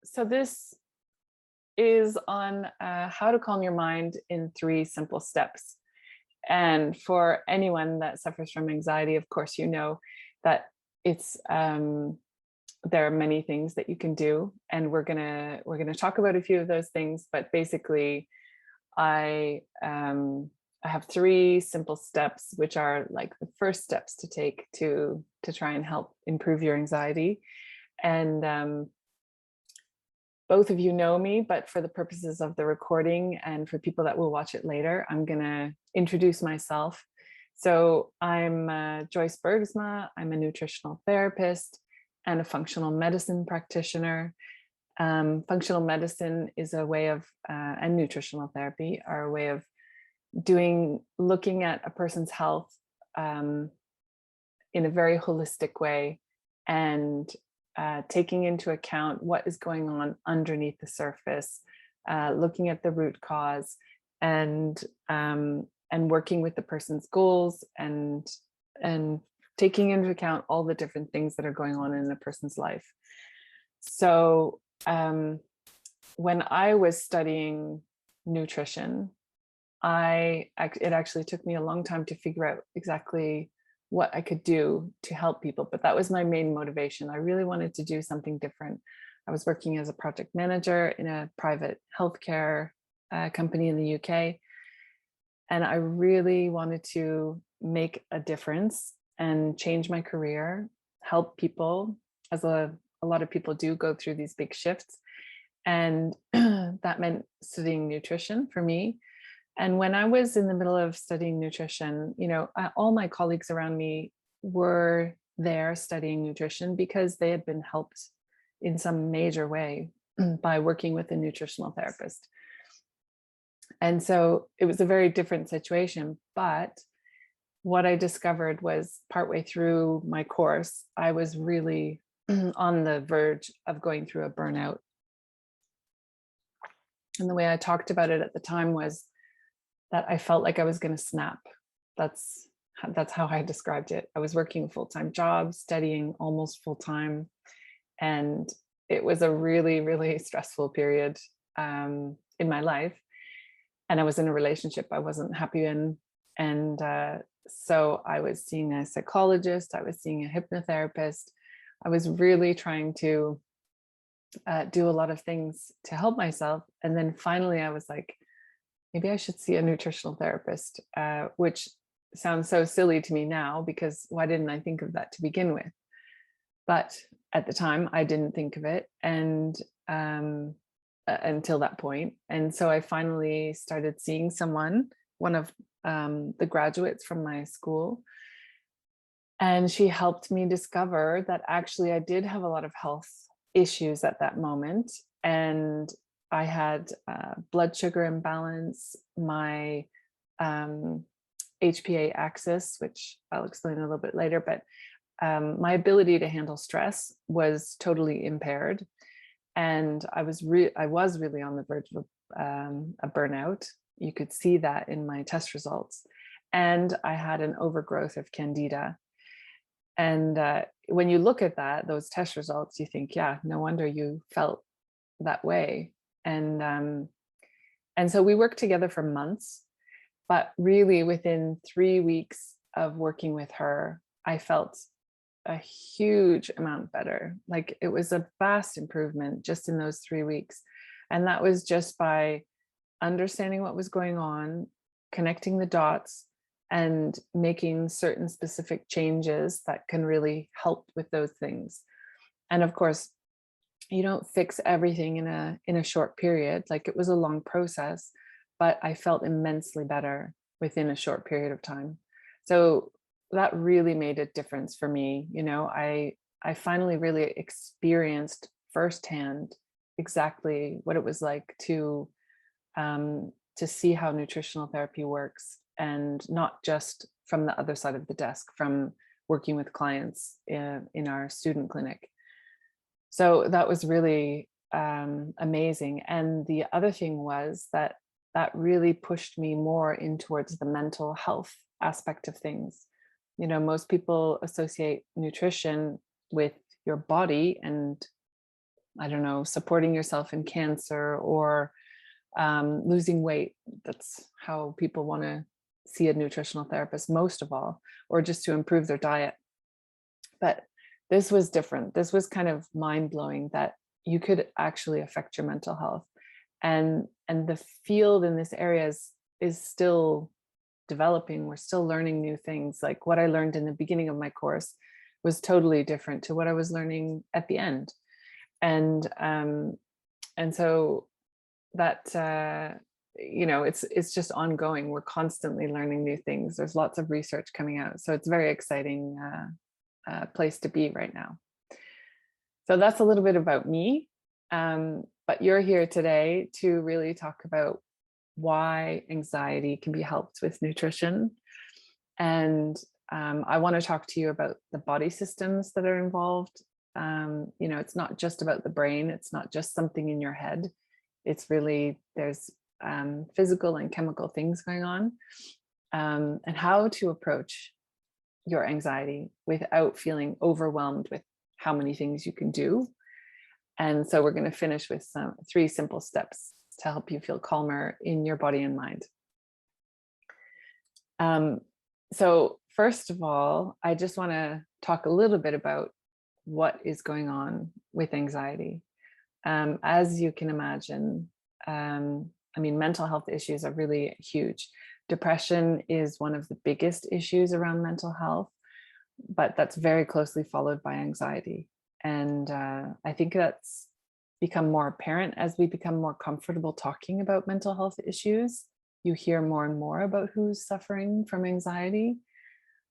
So this is on how to calm your mind in 3 simple steps. And for anyone that suffers from anxiety, of course, you know that it's there are many things that you can do, and we're gonna talk about a few of those things. But basically, I have 3 simple steps, which are like the first steps to take to try and help improve your anxiety. And both of you know me, but for the purposes of the recording and for people that will watch it later, I'm going to introduce myself. So I'm Joyce Bergsma. I'm a nutritional therapist and a functional medicine practitioner. Functional medicine is a way of, and nutritional therapy are a way of looking at a person's health in a very holistic way, and taking into account what is going on underneath the surface, looking at the root cause, and working with the person's goals, and taking into account all the different things that are going on in a person's life. So when I was studying nutrition, it actually took me a long time to figure out exactly what I could do to help people, but that was my main motivation. I really wanted to do something different. I was working as a project manager in a private healthcare company in the UK, and I really wanted to make a difference and change my career, help people, as a lot of people do go through these big shifts. And that meant studying nutrition for me. And when I was in the middle of studying nutrition, all my colleagues around me were there studying nutrition because they had been helped in some major way by working with a nutritional therapist. And so it was a very different situation. But what I discovered was partway through my course, I was really on the verge of going through a burnout. And the way I talked about it at the time was that I felt like I was going to snap. That's how I described it. I was working a full-time job, studying almost full-time, and it was a really, really stressful period in my life. And I was in a relationship I wasn't happy in, and so I was seeing a psychologist, I was seeing a hypnotherapist. I was really trying to do a lot of things to help myself, and then finally I was like, maybe I should see a nutritional therapist, which sounds so silly to me now, because why didn't I think of that to begin with? But at the time, I didn't think of it, and until that point. And so I finally started seeing someone, one of the graduates from my school, and she helped me discover that actually I did have a lot of health issues at that moment. And I had blood sugar imbalance, my HPA axis, which I'll explain a little bit later, but my ability to handle stress was totally impaired. And I was really on the verge of a burnout. You could see that in my test results. And I had an overgrowth of candida. And when you look at those test results, you think, yeah, no wonder you felt that way. And so we worked together for months, but really within 3 weeks of working with her, I felt a huge amount better. Like, it was a vast improvement just in those 3 weeks. And that was just by understanding what was going on, connecting the dots, and making certain specific changes that can really help with those things. And of course, you don't fix everything in a short period. Like, it was a long process, but I felt immensely better within a short period of time. So that really made a difference for me. I finally really experienced firsthand exactly what it was like to see how nutritional therapy works, and not just from the other side of the desk, from working with clients in our student clinic. So that was really amazing. And the other thing was that really pushed me more in towards the mental health aspect of things. Most people associate nutrition with your body and I don't know, supporting yourself in cancer, or losing weight. That's how people want to see a nutritional therapist most of all, or just to improve their diet. But this was different. This was kind of mind-blowing that you could actually affect your mental health. And the field in this area is still developing. We're still learning new things. Like what I learned in the beginning of my course was totally different to what I was learning at the end. And so that it's just ongoing. We're constantly learning new things. There's lots of research coming out, so it's a very exciting place to be right now. So that's a little bit about me, but you're here today to really talk about why anxiety can be helped with nutrition. And I want to talk to you about the body systems that are involved. It's not just about the brain. It's not just something in your head. It's really, there's physical and chemical things going on, and how to approach your anxiety without feeling overwhelmed with how many things you can do. And so we're going to finish with 3 simple steps to help you feel calmer in your body and mind. So first of all, I just want to talk a little bit about what is going on with anxiety. As you can imagine, mental health issues are really huge. Depression is one of the biggest issues around mental health, but that's very closely followed by anxiety. And I think that's become more apparent as we become more comfortable talking about mental health issues. You hear more and more about who's suffering from anxiety.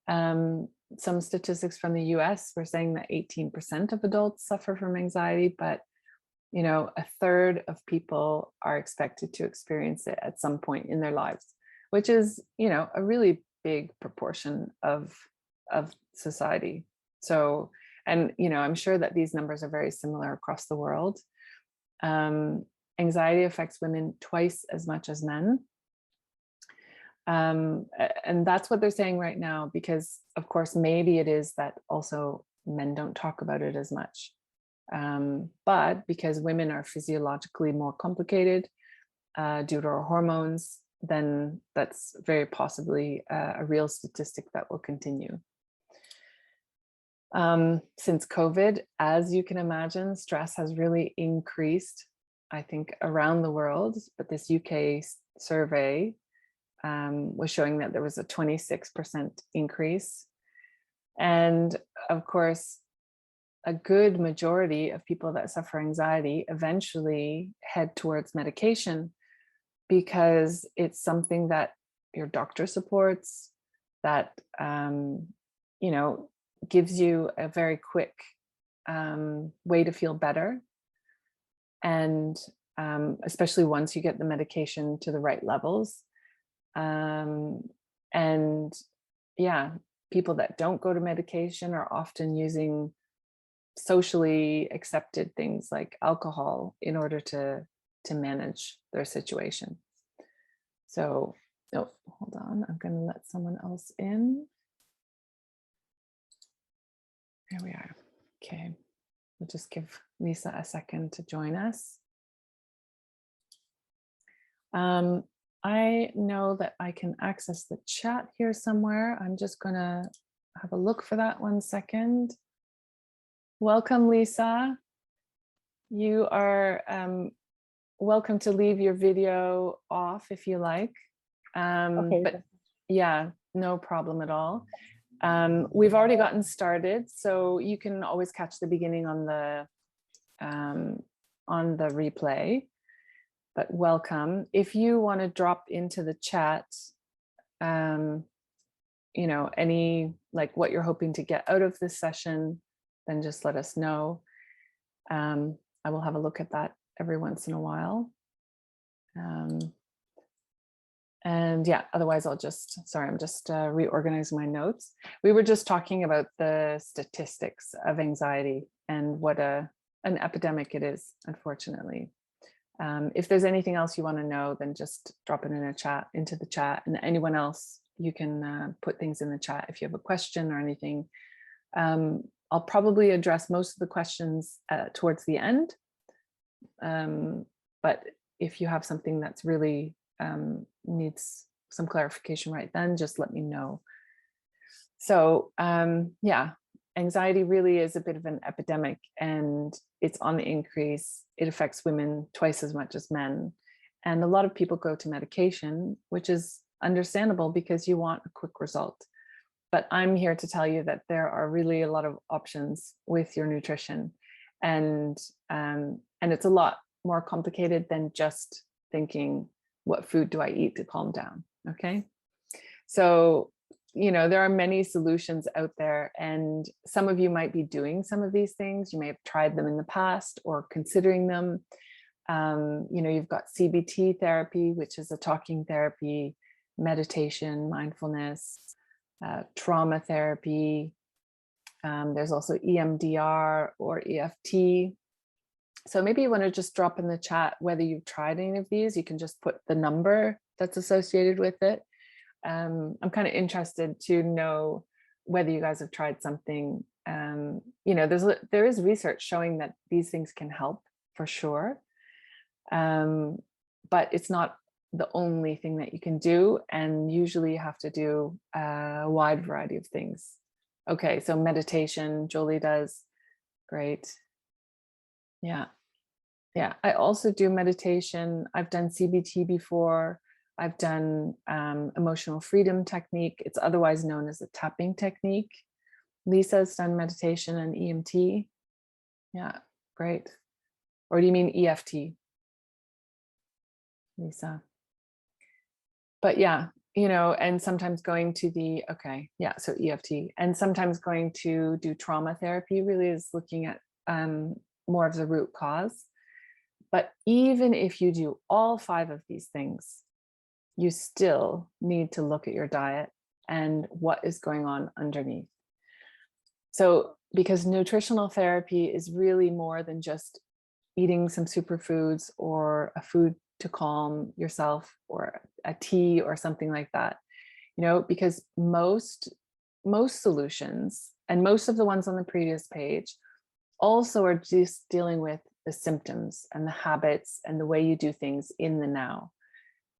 Some statistics from the US were saying that 18% of adults suffer from anxiety, but a third of people are expected to experience it at some point in their lives, which is, a really big proportion of society. So, and, I'm sure that these numbers are very similar across the world. Anxiety affects women twice as much as men. And that's what they're saying right now, because of course, maybe it is that also men don't talk about it as much. But because women are physiologically more complicated due to our hormones, then that's very possibly a real statistic that will continue. Since COVID, as you can imagine, stress has really increased, I think, around the world. But this UK survey was showing that there was a 26% increase. And of course, a good majority of people that suffer anxiety eventually head towards medication, because it's something that your doctor supports, that gives you a very quick way to feel better. And especially once you get the medication to the right levels. And yeah, people that don't go to medication are often using socially accepted things like alcohol in order to manage their situation. So, oh, hold on, I'm going to let someone else in. There we are. Okay, we'll just give Lisa a second to join us. I know that I can access the chat here somewhere. I'm just going to have a look for that 1 second. Welcome, Lisa. You are welcome to leave your video off if you like. Okay. But yeah, no problem at all. We've already gotten started, so you can always catch the beginning on the replay. But welcome. If you want to drop into the chat, any, like, what you're hoping to get out of this session, then just let us know. I will have a look at that every once in a while. And yeah, otherwise I'm just reorganizing my notes. We were just talking about the statistics of anxiety and what an epidemic it is, unfortunately. If there's anything else you want to know, then just drop it into the chat, and anyone else, you can put things in the chat if you have a question or anything. I'll probably address most of the questions towards the end, But if you have something that's really needs some clarification right then, just let me know. So yeah, anxiety really is a bit of an epidemic, and it's on the increase. It affects women twice as much as men. And a lot of people go to medication, which is understandable because you want a quick result. But I'm here to tell you that there are really a lot of options with your nutrition. And it's a lot more complicated than just thinking, what food do I eat to calm down? Okay. So, there are many solutions out there, and some of you might be doing some of these things. You may have tried them in the past or considering them. You've got CBT therapy, which is a talking therapy, meditation, mindfulness, trauma therapy. There's also EMDR or EFT. So maybe you want to just drop in the chat whether you've tried any of these. You can just put the number that's associated with it. I'm kind of interested to know whether you guys have tried something. There is research showing that these things can help for sure. But it's not the only thing that you can do. And usually you have to do a wide variety of things. Okay, so meditation, Jolie does. Great. Yeah. Yeah, I also do meditation. I've done CBT before. I've done emotional freedom technique. It's otherwise known as a tapping technique. Lisa's done meditation and EMT. Yeah, great. Or do you mean EFT, Lisa? But yeah, and sometimes going to so EFT, and sometimes going to do trauma therapy really is looking at more of the root cause. But even if you do all 5 of these things, you still need to look at your diet and what is going on underneath. So, because nutritional therapy is really more than just eating some superfoods or a food to calm yourself or a tea or something like that, because most solutions, and most of the ones on the previous page, also are just dealing with the symptoms and the habits and the way you do things in the now.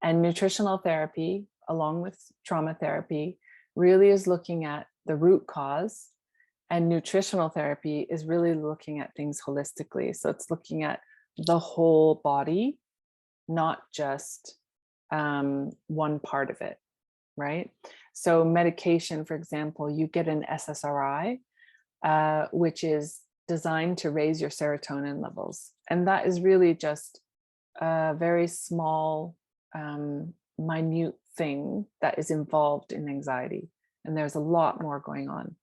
And nutritional therapy, along with trauma therapy, really is looking at the root cause. And nutritional therapy is really looking at things holistically. So it's looking at the whole body, not just one part of it, right? So medication, for example, you get an SSRI, which is designed to raise your serotonin levels. And that is really just a very small, minute thing that is involved in anxiety. And there's a lot more going on.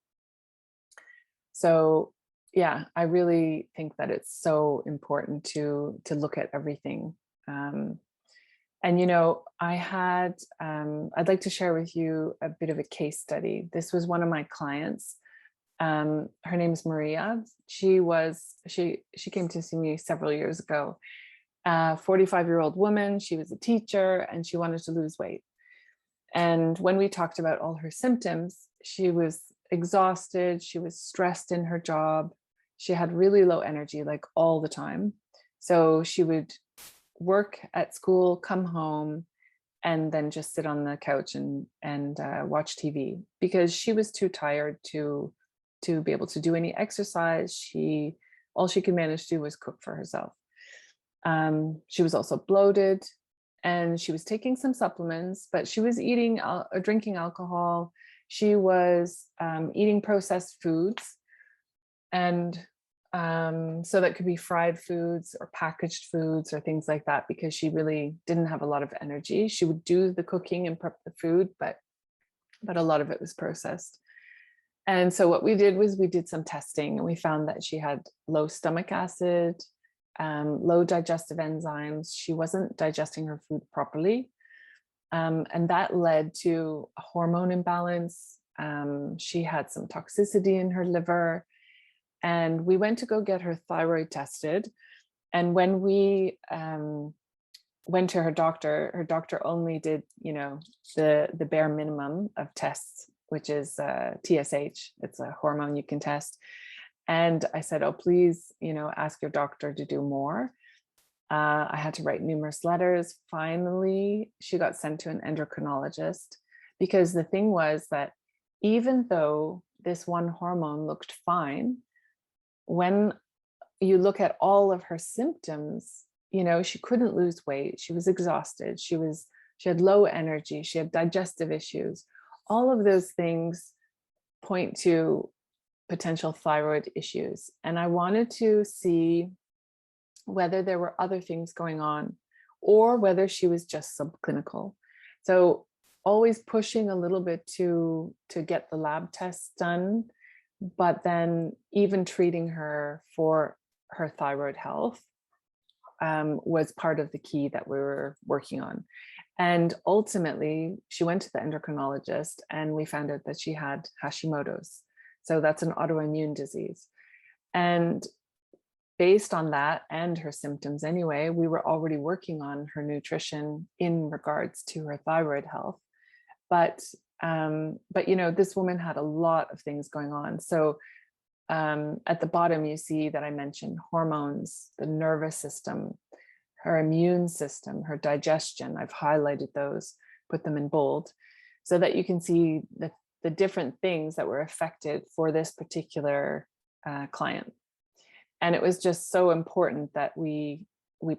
So yeah, I really think that it's so important to look at everything. And I'd like to share with you a bit of a case study. This was one of my clients. Her name's Maria. She came to see me several years ago. 45-year-old woman. She was a teacher and she wanted to lose weight. And when we talked about all her symptoms, she was exhausted. She was stressed in her job. She had really low energy, like all the time. So she would work at school, come home, and then just sit on the couch and watch TV because she was too tired to be able to do any exercise. All she could manage to do was cook for herself. She was also bloated, and she was taking some supplements, but she was eating or drinking alcohol. She was eating processed foods, and so that could be fried foods or packaged foods or things like that, because she really didn't have a lot of energy. She would do the cooking and prep the food, but a lot of it was processed. And so what we did was we did some testing, and we found that she had low stomach acid, low digestive enzymes. She wasn't digesting her food properly. And that led to a hormone imbalance. She had some toxicity in her liver. And we went to go get her thyroid tested. And when we went to her doctor only did, the bare minimum of tests, which is TSH. It's a hormone you can test. And I said, oh, please, ask your doctor to do more. I had to write numerous letters. Finally, she got sent to an endocrinologist, because the thing was that even though this one hormone looked fine, when you look at all of her symptoms, she couldn't lose weight. She was exhausted. She had low energy. She had digestive issues. All of those things point to potential thyroid issues. And I wanted to see whether there were other things going on, or whether she was just subclinical. So always pushing a little bit to get the lab tests done, but then even treating her for her thyroid health was part of the key that we were working on. And ultimately, she went to the endocrinologist, and we found out that she had Hashimoto's. So that's an autoimmune disease. And based on that and her symptoms anyway, we were already working on her nutrition in regards to her thyroid health. But this woman had a lot of things going on. So at the bottom, you see that I mentioned hormones, the nervous system, her immune system, her digestion. I've highlighted those, put them in bold, so that you can see the different things that were affected for this particular client. And it was just so important that we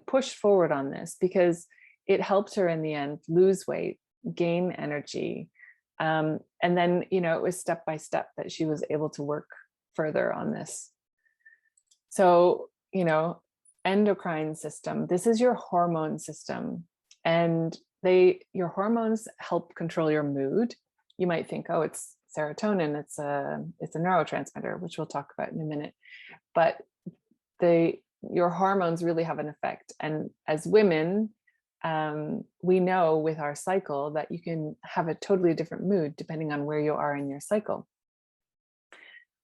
pushed forward on this, because it helped her in the end lose weight, gain energy. And then, it was step by step that she was able to work further on this. So, endocrine system, this is your hormone system. And your hormones help control your mood. You might think, oh, it's serotonin, it's a neurotransmitter, which we'll talk about in a minute. But your hormones really have an effect. And as women, we know with our cycle that you can have a totally different mood depending on where you are in your cycle.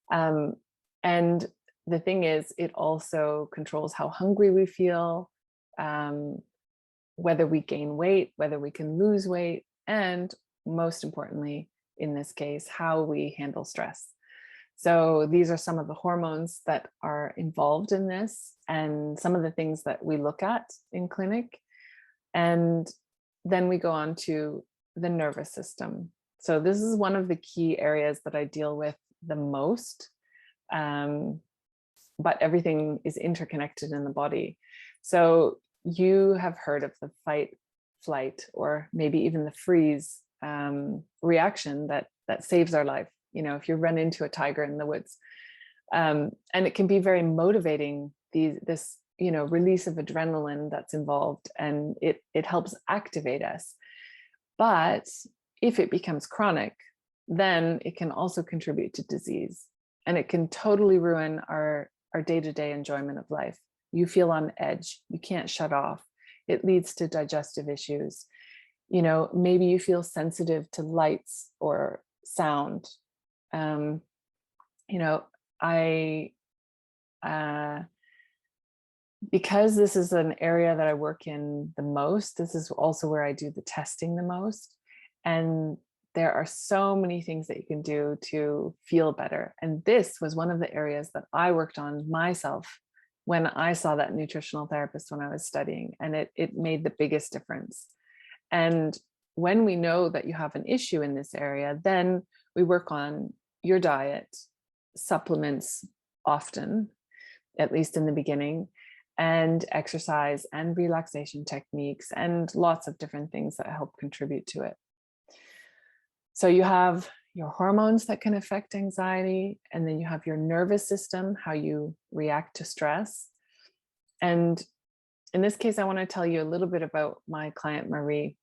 And the thing is, it also controls how hungry we feel, whether we gain weight, whether we can lose weight, and most importantly, in this case, how we handle stress. So these are some of the hormones that are involved in this, and some of the things that we look at in clinic. And then we go on to the nervous system. So this is one of the key areas that I deal with the most. But everything is interconnected in the body. So you have heard of the fight, flight, or maybe even the freeze reaction that saves our life. If you run into a tiger in the woods, and it can be very motivating, this release of adrenaline that's involved, and it helps activate us. But if it becomes chronic, then it can also contribute to disease, and it can totally ruin our day-to-day enjoyment of life. You feel on edge, you can't shut off. It leads to digestive issues. Maybe you feel sensitive to lights or sound. Because this is an area that I work in the most, this is also where I do the testing the most. And there are so many things that you can do to feel better. And this was one of the areas that I worked on myself when I saw that nutritional therapist when I was studying, and it made the biggest difference. And when we know that you have an issue in this area, then we work on your diet, supplements often, at least in the beginning, and exercise and relaxation techniques, and lots of different things that help contribute to it. So you have your hormones that can affect anxiety, and then you have your nervous system, how you react to stress. And in this case, I want to tell you a little bit about my client, Marie.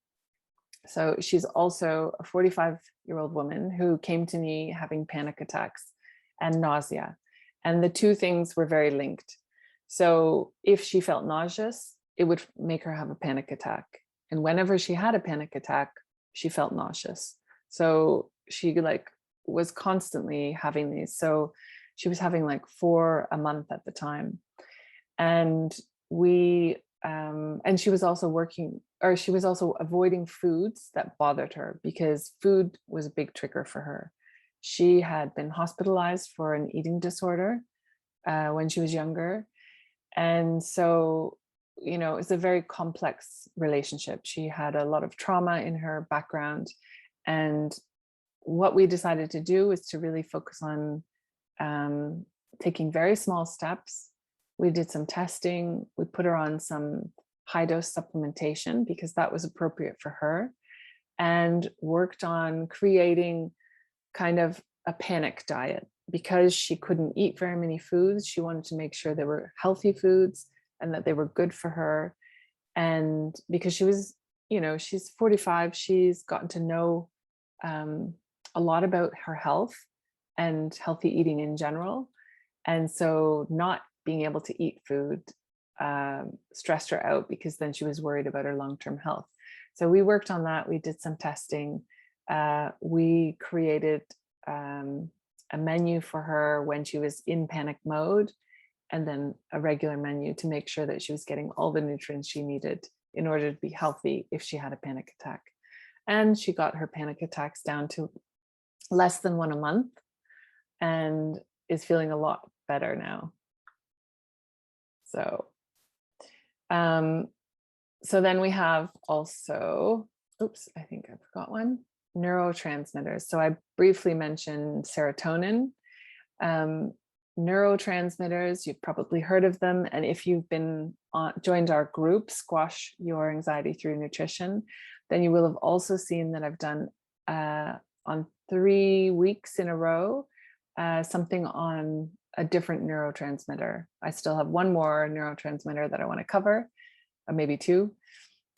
So she's also a 45-year-old woman who came to me having panic attacks and nausea. And the two things were very linked. So if she felt nauseous, it would make her have a panic attack. And whenever she had a panic attack, she felt nauseous. So she was constantly having these. So she was having 4 a month at the time. And she was also avoiding foods that bothered her, because food was a big trigger for her. She had been hospitalized for an eating disorder when she was younger. And so you know, it's a very complex relationship. She had a lot of trauma in her background. And what we decided to do is to really focus on taking very small steps. We did some testing. We put her on some high dose supplementation because that was appropriate for her, and worked on creating kind of a panic diet. Because she couldn't eat very many foods, she wanted to make sure they were healthy foods and that they were good for her. And because she was, you know, she's 45, she's gotten to know a lot about her health and healthy eating in general. And so not being able to eat food stressed her out, because then she was worried about her long-term health. So we worked on that. We did some testing. We created a menu for her when she was in panic mode, and then a regular menu to make sure that she was getting all the nutrients she needed in order to be healthy if she had a panic attack. And she got her panic attacks down to less than one a month and is feeling a lot better now. So, so then we have also, oops, I think I forgot one, neurotransmitters. So I briefly mentioned serotonin. Neurotransmitters, you've probably heard of them. And if you've been joined our group, Squash Your Anxiety Through Nutrition, then you will have also seen that I've done on 3 weeks in a row, something on a different neurotransmitter. I still have one more neurotransmitter that I want to cover, or maybe two,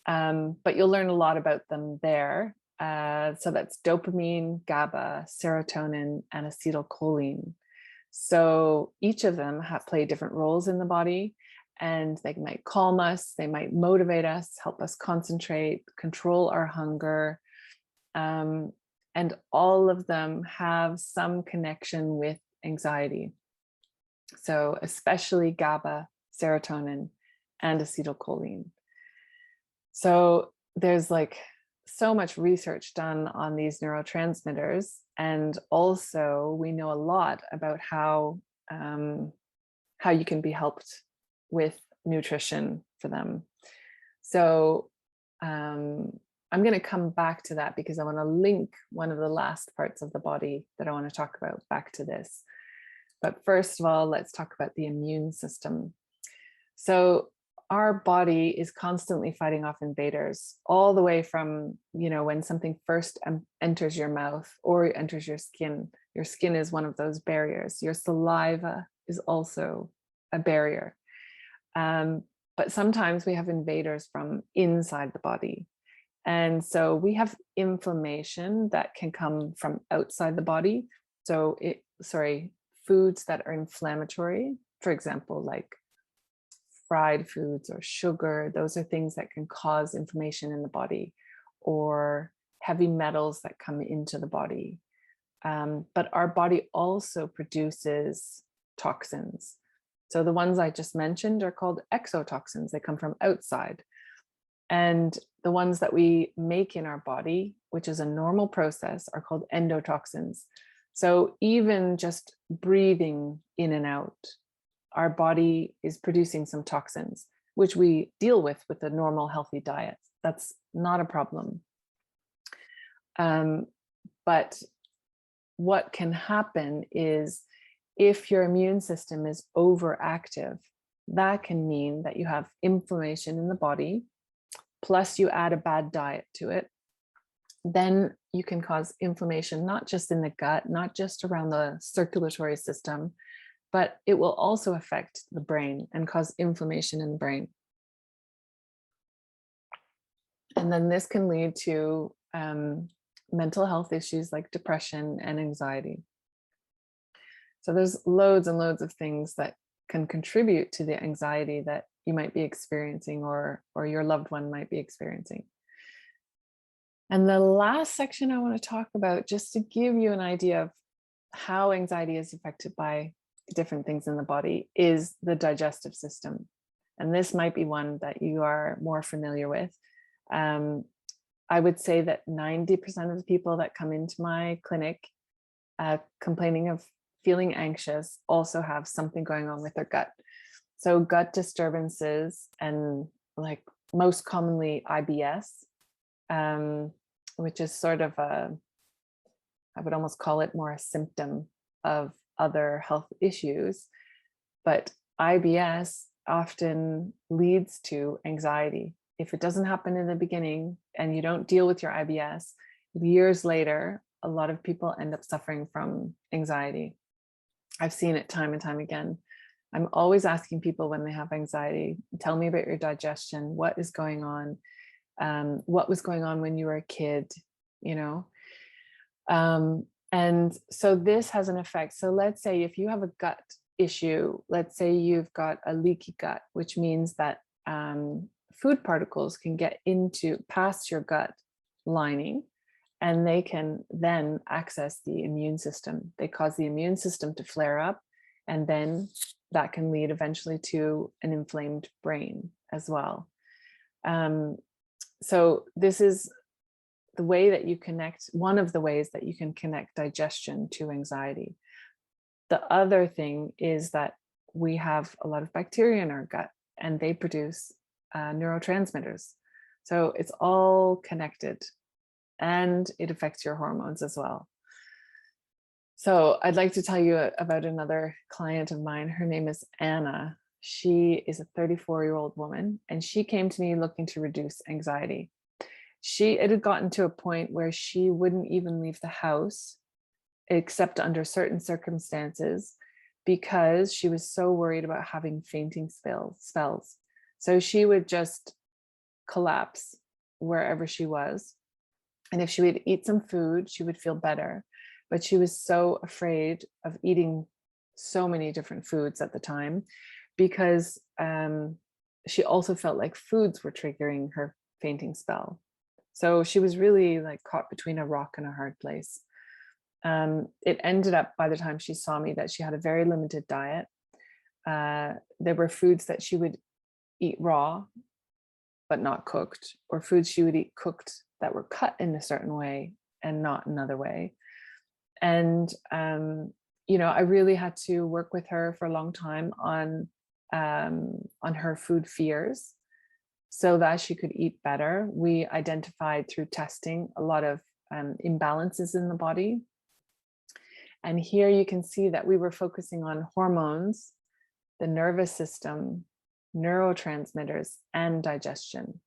but you'll learn a lot about them there. So that's dopamine, GABA, serotonin, and acetylcholine. So each of them play different roles in the body, and they might calm us, they might motivate us, help us concentrate, control our hunger. And all of them have some connection with anxiety. So especially GABA, serotonin, and acetylcholine. So there's like so much research done on these neurotransmitters. And also we know a lot about how you can be helped with nutrition for them. So I'm going to come back to that because I want to link one of the last parts of the body that I want to talk about back to this. But first of all, let's talk about the immune system. So our body is constantly fighting off invaders, all the way from, you know, when something first enters your mouth or enters your skin. Your skin is one of those barriers. Your saliva is also a barrier. But sometimes we have invaders from inside the body. And so we have inflammation that can come from outside the body. So foods that are inflammatory, for example, like fried foods or sugar, those are things that can cause inflammation in the body, or heavy metals that come into the body. But our body also produces toxins. So the ones I just mentioned are called exotoxins. They come from outside. And the ones that we make in our body, which is a normal process, are called endotoxins. So even just breathing in and out, our body is producing some toxins, which we deal with a normal healthy diet. That's not a problem. But what can happen is if your immune system is overactive, that can mean that you have inflammation in the body, plus you add a bad diet to it. Then you can cause inflammation, not just in the gut, not just around the circulatory system, but it will also affect the brain and cause inflammation in the brain. And then this can lead to mental health issues like depression and anxiety. So there's loads and loads of things that can contribute to the anxiety that you might be experiencing, or your loved one might be experiencing. And the last section I want to talk about, just to give you an idea of how anxiety is affected by different things in the body, is the digestive system. And this might be one that you are more familiar with. I would say that 90% of the people that come into my clinic complaining of feeling anxious also have something going on with their gut. So gut disturbances, and like most commonly IBS, um, which is sort of I would almost call it more a symptom of other health issues. But IBS often leads to anxiety. If it doesn't happen in the beginning and you don't deal with your IBS, years later, a lot of people end up suffering from anxiety. I've seen it time and time again. I'm always asking people when they have anxiety, tell me about your digestion. What is going on? What was going on when you were a kid? You know, and so this has an effect. So let's say if you have a gut issue, let's say you've got a leaky gut, which means that food particles can get into past your gut lining, and they can then access the immune system. They cause the immune system to flare up, and then that can lead eventually to an inflamed brain as well. So this is the way that you connect, one of the ways that you can connect digestion to anxiety. The other thing is that we have a lot of bacteria in our gut, and they produce neurotransmitters. So it's all connected, and it affects your hormones as well. So I'd like to tell you about another client of mine. Her name is Anna. She is a 34-year-old woman, and she came to me looking to reduce anxiety. It had gotten to a point where she wouldn't even leave the house except under certain circumstances, because she was so worried about having fainting spells. So she would just collapse wherever she was. And if she would eat some food, she would feel better. But she was so afraid of eating so many different foods at the time, because she also felt like foods were triggering her fainting spell. So she was really like caught between a rock and a hard place. It ended up, by the time she saw me, that she had a very limited diet. There were foods that she would eat raw, but not cooked, or foods she would eat cooked that were cut in a certain way and not another way. And, I really had to work with her for a long time on her food fears, so that she could eat better. We identified through testing a lot of imbalances in the body. And here you can see that we were focusing on hormones, the nervous system, neurotransmitters, and digestion.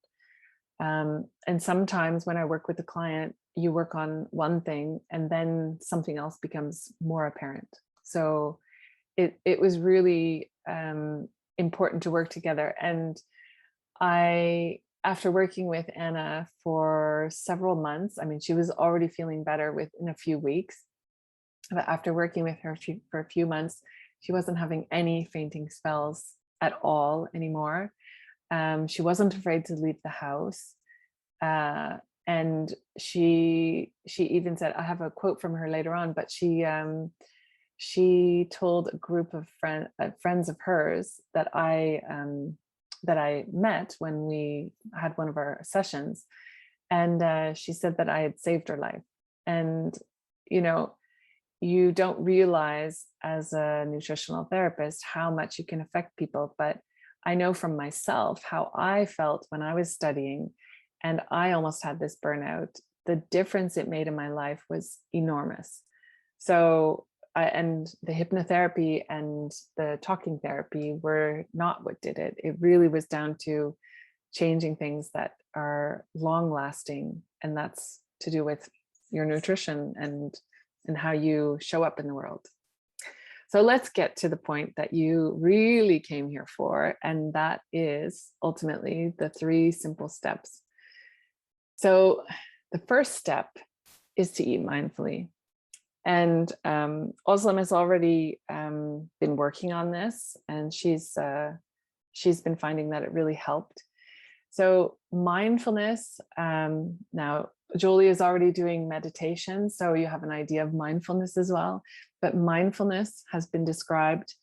And sometimes when I work with a client, you work on one thing and then something else becomes more apparent. So it was really important to work together. And after working with Anna for several months, I mean, she was already feeling better within a few weeks, but after working with her for a few months, she wasn't having any fainting spells at all anymore. She wasn't afraid to leave the house. And she even said, I have a quote from her later on, but she told a group of friends of hers that I met when we had one of our sessions, and she said that I had saved her life. And you don't realize as a nutritional therapist how much you can affect people, but I know from myself how I felt when I was studying and I almost had this burnout. The difference it made in my life was enormous. So and the hypnotherapy and the talking therapy were not what did it. It really was down to changing things that are long lasting, and that's to do with your nutrition and how you show up in the world. So let's get to the point that you really came here for, and that is ultimately the 3 simple steps. So the first step is to eat mindfully. And Özlem has already been working on this, and she's been finding that it really helped. So mindfulness, now Jolie is already doing meditation, so you have an idea of mindfulness as well. But mindfulness has been described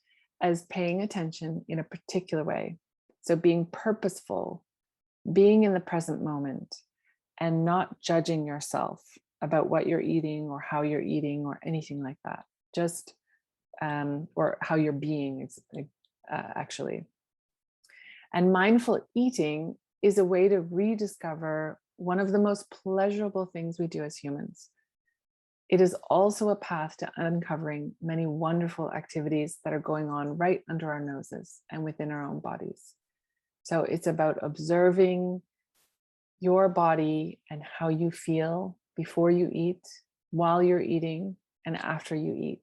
as paying attention in a particular way. So being purposeful, being in the present moment, and not judging yourself about what you're eating or how you're eating or anything like that. Just, or how you're being, actually. And mindful eating is a way to rediscover one of the most pleasurable things we do as humans. It is also a path to uncovering many wonderful activities that are going on right under our noses and within our own bodies. So it's about observing your body and how you feel before you eat, while you're eating, and after you eat.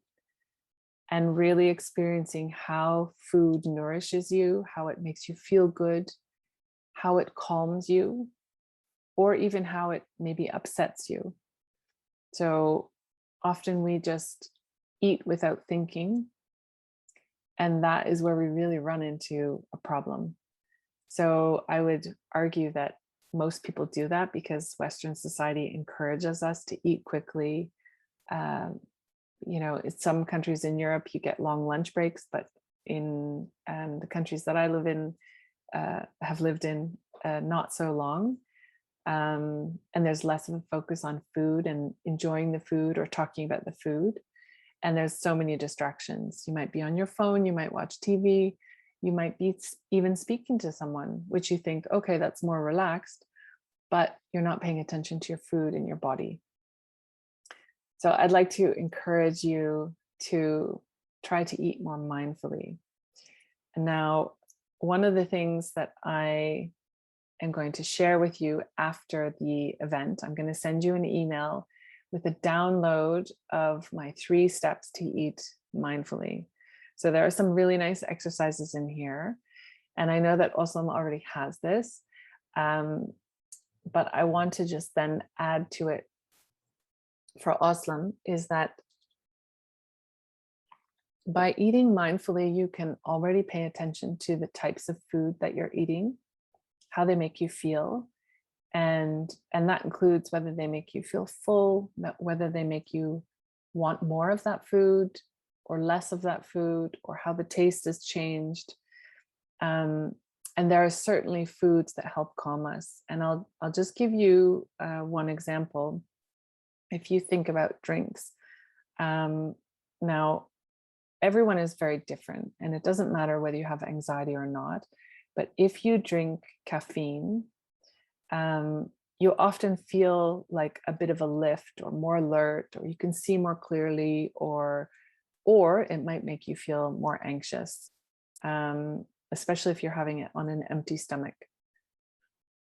And really experiencing how food nourishes you, how it makes you feel good, how it calms you, or even how it maybe upsets you. So often we just eat without thinking, and that is where we really run into a problem. So I would argue that most people do that because Western society encourages us to eat quickly. In some countries in Europe, you get long lunch breaks, but in the countries that I live in, have lived in, not so long. And there's less of a focus on food and enjoying the food or talking about the food. And there's so many distractions. You might be on your phone, you might watch TV, you might be even speaking to someone, which you think, okay, that's more relaxed, but you're not paying attention to your food and your body. So I'd like to encourage you to try to eat more mindfully. And now, one of the things that I am going to share with you after the event, I'm going to send you an email with a download of my 3 steps to eat mindfully. So there are some really nice exercises in here. And I know that Oslam already has this, but I want to just then add to it for Oslam is that by eating mindfully, you can already pay attention to the types of food that you're eating, how they make you feel, and that includes whether they make you feel full, whether they make you want more of that food or less of that food, or how the taste has changed. And there are certainly foods that help calm us. And I'll just give you one example. If you think about drinks, now everyone is very different, and it doesn't matter whether you have anxiety or not. But if you drink caffeine, you often feel like a bit of a lift or more alert, or you can see more clearly, or it might make you feel more anxious, especially if you're having it on an empty stomach.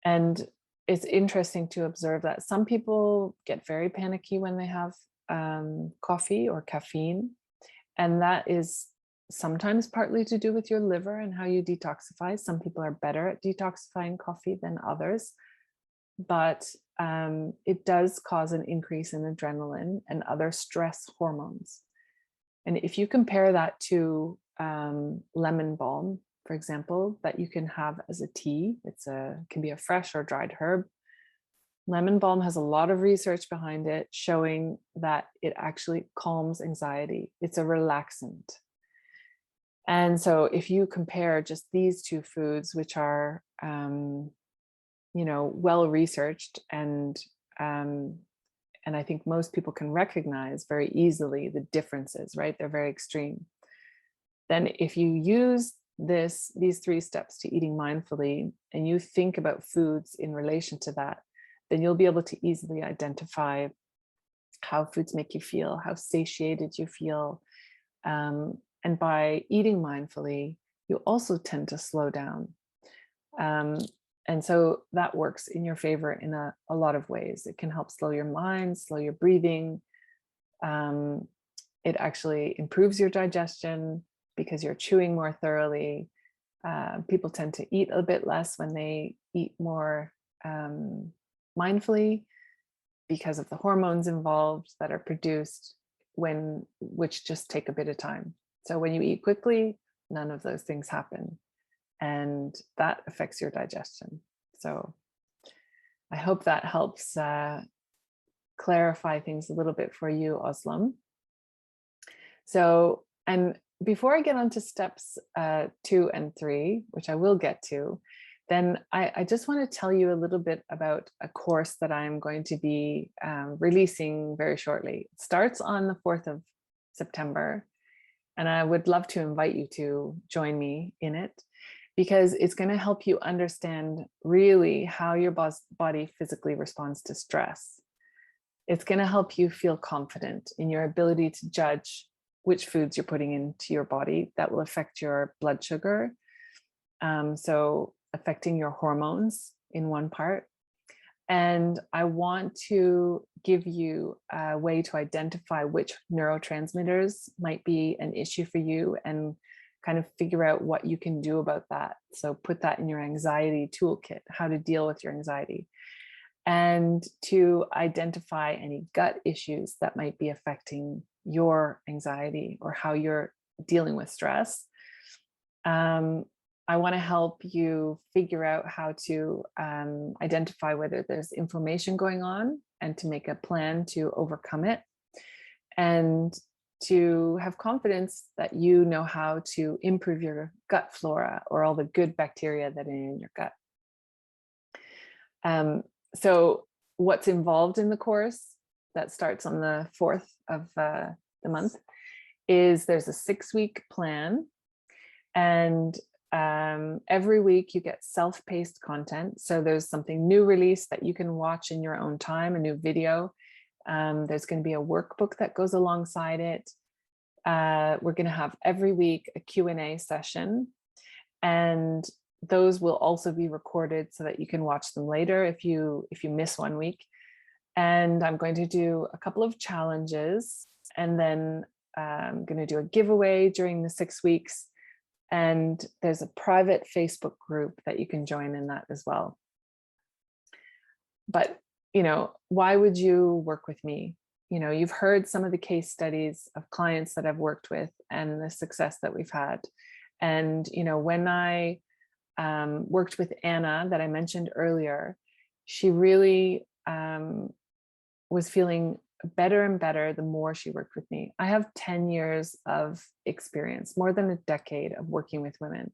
And it's interesting to observe that some people get very panicky when they have coffee or caffeine. And that is sometimes partly to do with your liver and how you detoxify. Some people are better at detoxifying coffee than others, but it does cause an increase in adrenaline and other stress hormones. And if you compare that to lemon balm, for example, that you can have as a tea, it can be a fresh or dried herb. Lemon balm has a lot of research behind it showing that it actually calms anxiety. It's a relaxant. And so if you compare just these 2 foods, which are, well researched, and I think most people can recognize very easily the differences, right? They're very extreme. Then if you use these 3 steps to eating mindfully, and you think about foods in relation to that, then you'll be able to easily identify how foods make you feel, how satiated you feel. And by eating mindfully, you also tend to slow down. And so that works in your favor in a lot of ways. It can help slow your mind, slow your breathing. It actually improves your digestion because you're chewing more thoroughly. People tend to eat a bit less when they eat more mindfully because of the hormones involved that are produced which just take a bit of time. So when you eat quickly, none of those things happen, and that affects your digestion. So I hope that helps clarify things a little bit for you, Oslam. So, and before I get on to steps 2 and 3, which I will get to, then I just want to tell you a little bit about a course that I'm going to be releasing very shortly. It starts on the 4th of September, and I would love to invite you to join me in it. because it's going to help you understand really how your body physically responds to stress. It's going to help you feel confident in your ability to judge which foods you're putting into your body that will affect your blood sugar. So affecting your hormones in one part. And I want to give you a way to identify which neurotransmitters might be an issue for you and kind of figure out what you can do about that. So put that in your anxiety toolkit, how to deal with your anxiety, and to identify any gut issues that might be affecting your anxiety or how you're dealing with stress. I want to help you figure out how to identify whether there's inflammation going on and to make a plan to overcome it, and to have confidence that you know how to improve your gut flora or all the good bacteria that are in your gut. So what's involved in the course that starts on the 4th of the month is there's a 6-week plan, and every week you get self-paced content. So there's something new released that you can watch in your own time, a new video. There's going to be a workbook that goes alongside it. We're going to have every week a Q&A session, and those will also be recorded so that you can watch them later if you miss one week. And I'm going to do a couple of challenges, and then I'm going to do a giveaway during the 6 weeks. And there's a private Facebook group that you can join in that as well. But, why would you work with me? You've heard some of the case studies of clients that I've worked with and the success that we've had. And, when I worked with Anna that I mentioned earlier, she really was feeling better and better the more she worked with me. I have 10 years of experience, more than a decade of working with women.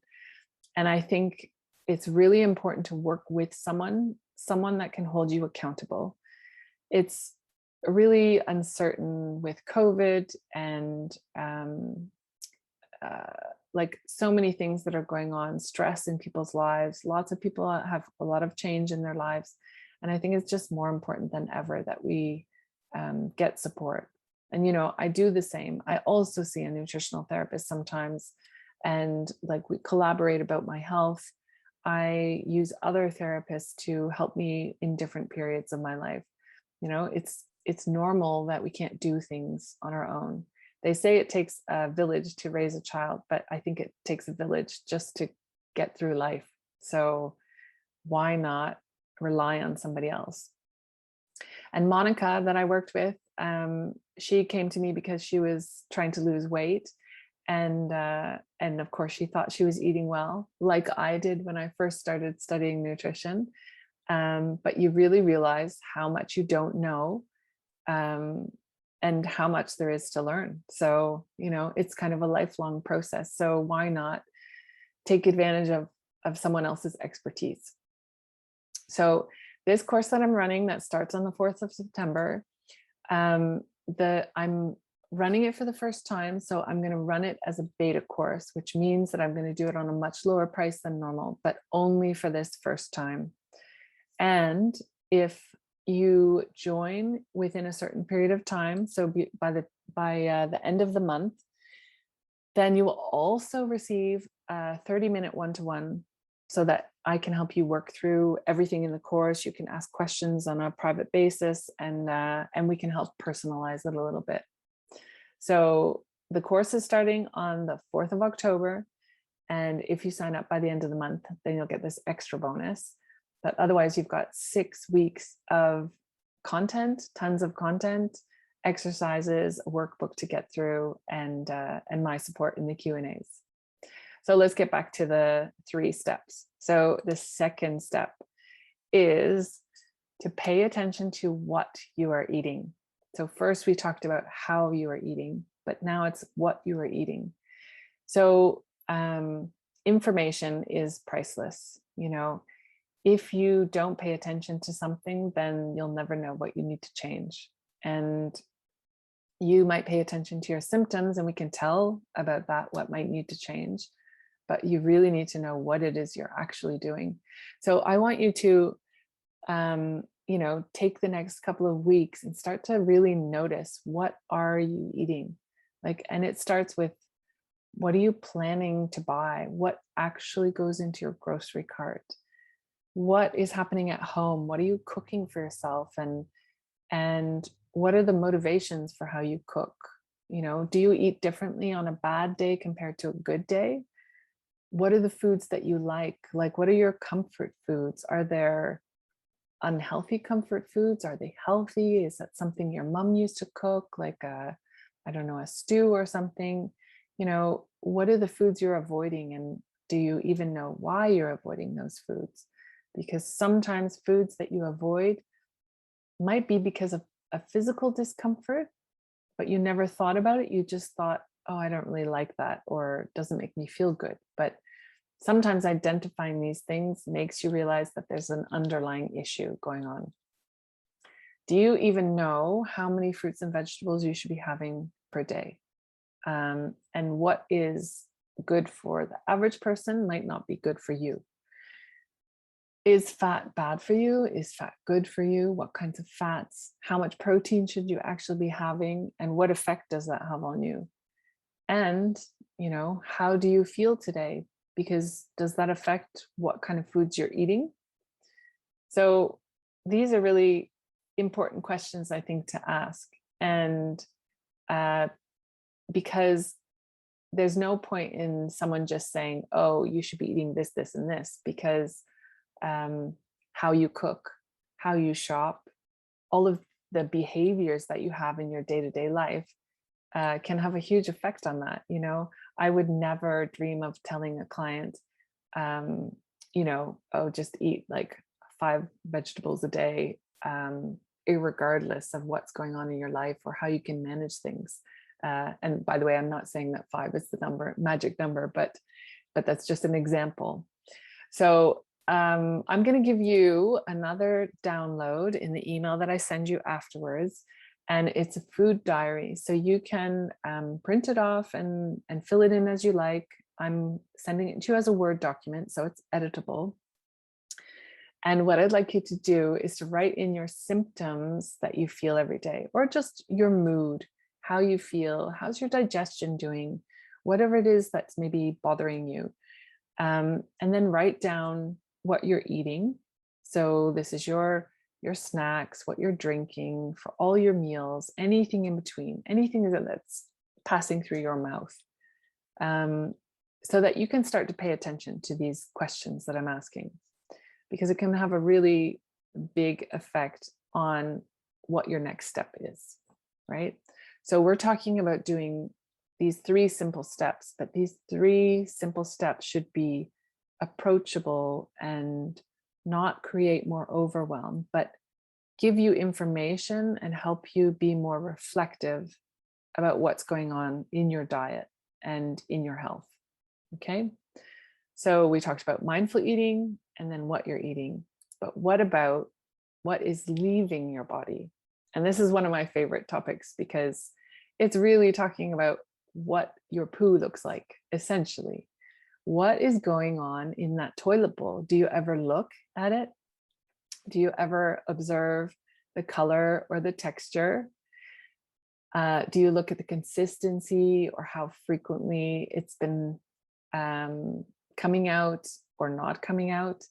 And I think it's really important to work with someone that can hold you accountable. It's really uncertain with COVID and like so many things that are going on, stress in people's lives. Lots of people have a lot of change in their lives. And I think it's just more important than ever that we get support. And, I do the same. I also see a nutritional therapist sometimes, and like we collaborate about my health. I use other therapists to help me in different periods of my life. It's normal that we can't do things on our own. They say it takes a village to raise a child, but I think it takes a village just to get through life. So why not rely on somebody else? And Monica that I worked with, she came to me because she was trying to lose weight. And of course, she thought she was eating well, like I did when I first started studying nutrition. But you really realize how much you don't know, and how much there is to learn. So, it's kind of a lifelong process. So why not take advantage of someone else's expertise? So this course that I'm running that starts on the 4th of September, I'm running it for the first time. So I'm going to run it as a beta course, which means that I'm going to do it on a much lower price than normal, but only for this first time. And if you join within a certain period of time, so by the end of the month, then you will also receive a 30-minute one-to-one, so that I can help you work through everything in the course. You can ask questions on a private basis, and we can help personalize it a little bit. So the course is starting on the 4th of October. And if you sign up by the end of the month, then you'll get this extra bonus. But otherwise, you've got 6 weeks of content, tons of content, exercises, a workbook to get through, and my support in the Q&As. So let's get back to the 3 steps. So the second step is to pay attention to what you are eating. So first we talked about how you are eating, but now it's what you are eating. So information is priceless. If you don't pay attention to something, then you'll never know what you need to change. And you might pay attention to your symptoms, and we can tell about that, what might need to change. but you really need to know what it is you're actually doing. So I want you to, take the next couple of weeks and start to really notice, what are you eating? Like, and it starts with, what are you planning to buy? What actually goes into your grocery cart? What is happening at home? What are you cooking for yourself? And what are the motivations for how you cook? Do you eat differently on a bad day compared to a good day? What are the foods that you like? Like, what are your comfort foods? Are there unhealthy comfort foods? Are they healthy? Is that something your mom used to cook, like I don't know, a stew or something? What are the foods you're avoiding? And do you even know why you're avoiding those foods? Because sometimes foods that you avoid might be because of a physical discomfort, but you never thought about it. You just thought, oh, I don't really like that, or it doesn't make me feel good. But sometimes identifying these things makes you realize that there's an underlying issue going on. Do you even know how many fruits and vegetables you should be having per day? And what is good for the average person might not be good for you. Is fat bad for you? Is fat good for you? What kinds of fats? How much protein should you actually be having? And what effect does that have on you? And, how do you feel today? Because does that affect what kind of foods you're eating? So these are really important questions, I think, to ask. And because there's no point in someone just saying, oh, you should be eating this, this, and this, because how you cook, how you shop, all of the behaviors that you have in your day-to-day life can have a huge effect on that. I would never dream of telling a client, oh, just eat like 5 vegetables a day, irregardless of what's going on in your life or how you can manage things. And by the way, I'm not saying that 5 is the magic number, but that's just an example. So I'm going to give you another download in the email that I send you afterwards. And it's a food diary. So you can print it off and fill it in as you like. I'm sending it to you as a Word document, so it's editable. And what I'd like you to do is to write in your symptoms that you feel every day, or just your mood, how you feel, how's your digestion doing, whatever it is that's maybe bothering you. And then write down what you're eating. So this is your snacks, what you're drinking for all your meals, anything in between, anything that's passing through your mouth, so that you can start to pay attention to these questions that I'm asking, because it can have a really big effect on what your next step is, right? So we're talking about doing these 3 simple steps, but these 3 simple steps should be approachable and not create more overwhelm, but give you information and help you be more reflective about what's going on in your diet and in your health. Okay. So we talked about mindful eating and then what you're eating, but what about what is leaving your body? And this is one of my favorite topics, because it's really talking about what your poo looks like, essentially. What is going on in that toilet bowl? Do you ever look at it? Do you ever observe the color or the texture? Do you look at the consistency or how frequently it's been coming out or not coming out?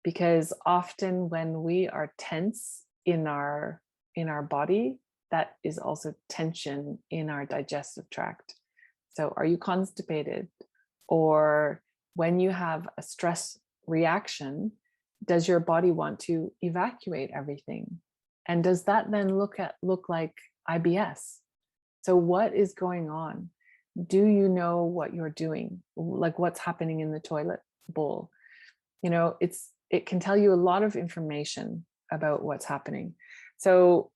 Because often when we are tense in our body, that is also tension in our digestive tract. So are you constipated? Or when you have a stress reaction, does your body want to evacuate everything? And does that then look like IBS? So what is going on? Do you know what you're doing? Like, what's happening in the toilet bowl? It can tell you a lot of information about what's happening. So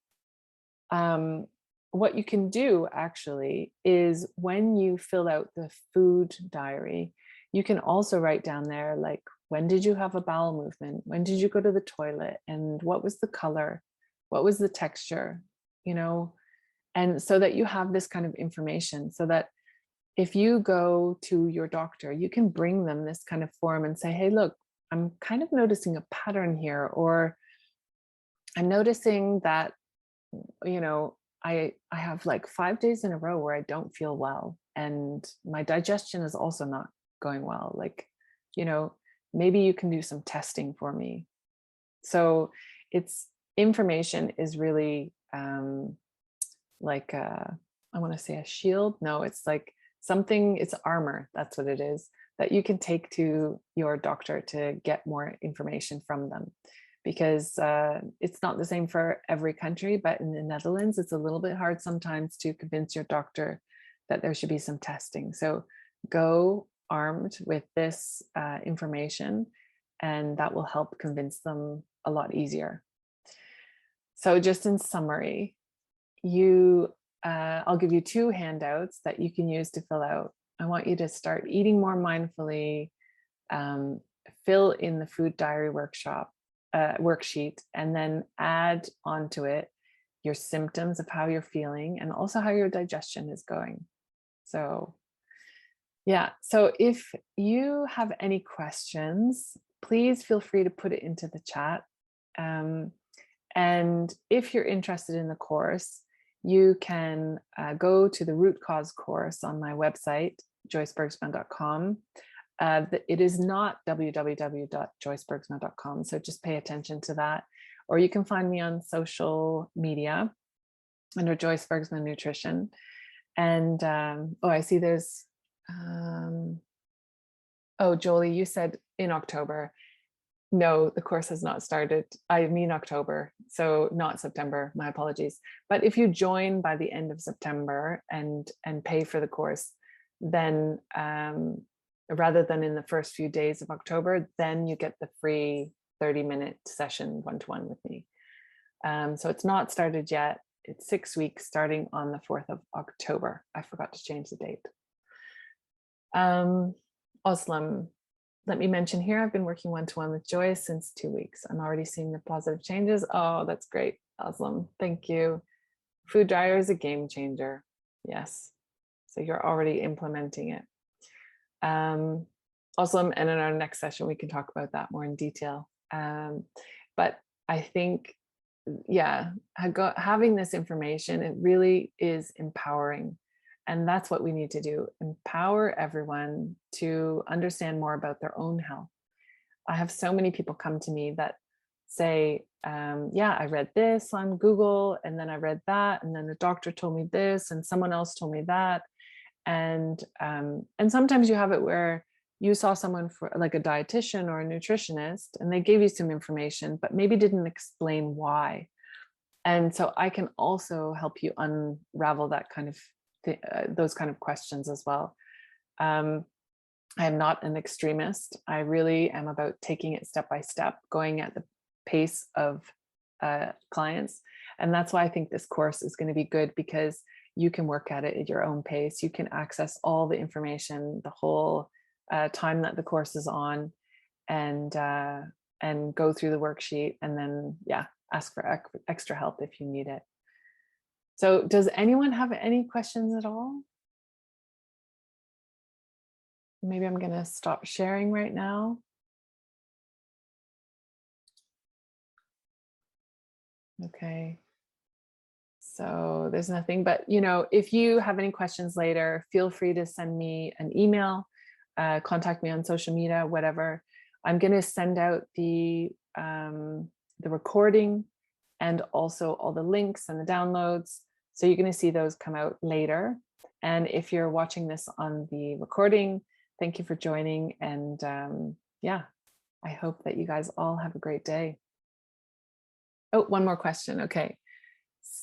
what you can do actually is, when you fill out the food diary, you can also write down there, like, when did you have a bowel movement? When did you go to the toilet? And what was the color? What was the texture? And so that you have this kind of information, so that if you go to your doctor, you can bring them this kind of form and say, hey, look, I'm kind of noticing a pattern here, or I'm noticing that, I have like 5 days in a row where I don't feel well, and my digestion is also not going well. Like, you know, maybe you can do some testing for me. So it's information is really like I want to say a shield. No, it's like something, it's armor. That's what it is, that you can take to your doctor to get more information from them. Because it's not the same for every country, but in the Netherlands, it's a little bit hard sometimes to convince your doctor that there should be some testing. So go armed with this information, and that will help convince them a lot easier. So just in summary, I'll give you 2 handouts that you can use to fill out. I want you to start eating more mindfully, fill in the food diary worksheet, and then add onto it your symptoms of how you're feeling and also how your digestion is going. So yeah, so if you have any questions, please feel free to put it into the chat. And if you're interested in the course, you can go to the root cause course on my website, joycebergsman.com. It is not www.joycebergsman.com, so just pay attention to that. Or you can find me on social media under Joyce Bergsman Nutrition. And I see there's, Jolie, you said in October. No, the course has not started. I mean October, so not September. My apologies. But if you join by the end of September and pay for the course, then rather than in the first few days of October, then you get the free 30-minute session one-to-one with me. So it's not started yet. It's 6 weeks starting on the 4th of October. I forgot to change the date. Oslam, let me mention here, I've been working one-to-one with Joyce since 2 weeks. I'm already seeing the positive changes. Oh, that's great, Oslam. Thank you. Food dryer is a game changer. Yes. So you're already implementing it. Oslam, and in our next session, we can talk about that more in detail. But I think, yeah, having this information, it really is empowering. And that's what we need to do, empower everyone to understand more about their own health. I have so many people come to me that say, yeah, I read this on Google, and then I read that, and then the doctor told me this, and someone else told me that. And sometimes you have it where you saw someone for like a dietitian or a nutritionist, and they gave you some information, but maybe didn't explain why. And so I can also help you unravel that kind of those kind of questions as well. I am not an extremist. I really am about taking it step by step, going at the pace of clients. And that's why I think this course is going to be good, because you can work at it at your own pace. You can access all the information, the whole time that the course is on, and go through the worksheet, and then, yeah, ask for extra help if you need it. So does anyone have any questions at all? Maybe I'm going to stop sharing right now. Okay. So there's nothing, but if you have any questions later, feel free to send me an email, contact me on social media, whatever. I'm going to send out the recording and also all the links and the downloads. So you're going to see those come out later. And if you're watching this on the recording, thank you for joining. And yeah, I hope that you guys all have a great day. Oh, one more question. Okay.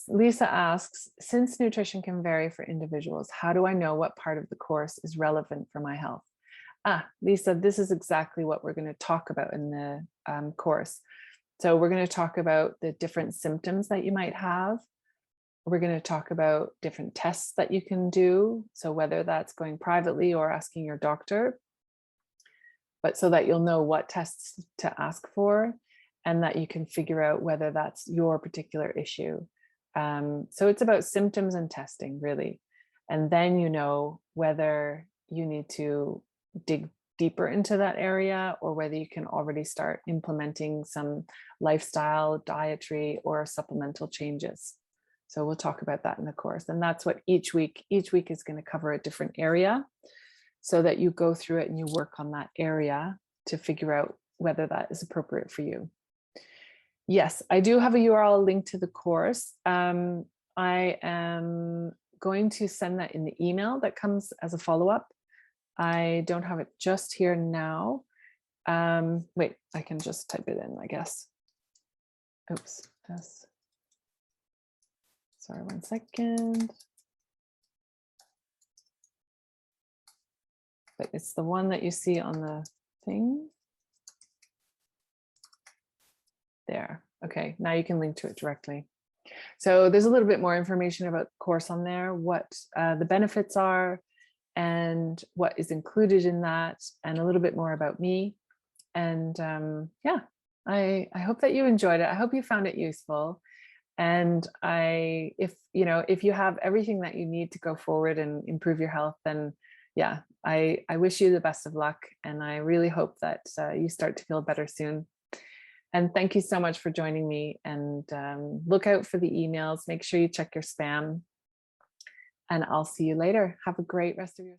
Lisa asks, since nutrition can vary for individuals, how do I know what part of the course is relevant for my health? Lisa, this is exactly what we're going to talk about in the course. So we're going to talk about the different symptoms that you might have. We're going to talk about different tests that you can do. So whether that's going privately or asking your doctor, but so that you'll know what tests to ask for, and that you can figure out whether that's your particular issue. So it's about symptoms and testing, really. And then you know whether you need to dig deeper into that area or whether you can already start implementing some lifestyle, dietary, or supplemental changes. So we'll talk about that in the course. And that's what each week is going to cover a different area so that you go through it and you work on that area to figure out whether that is appropriate for you. Yes, I do have a URL link to the course. I am going to send that in the email that comes as a follow-up. I don't have it just here now. Wait, I can just type it in, I guess. Oops, yes. Sorry, 1 second. But it's the one that you see on the thing. There. Okay, now you can link to it directly. So there's a little bit more information about the course on there, what the benefits are and what is included in that, and a little bit more about me. And yeah, I hope that you enjoyed it. I hope you found it useful. And if you have everything that you need to go forward and improve your health, then yeah, I wish you the best of luck. And I really hope that you start to feel better soon. And thank you so much for joining me, and look out for the emails. Make sure you check your spam, and I'll see you later. Have a great rest of your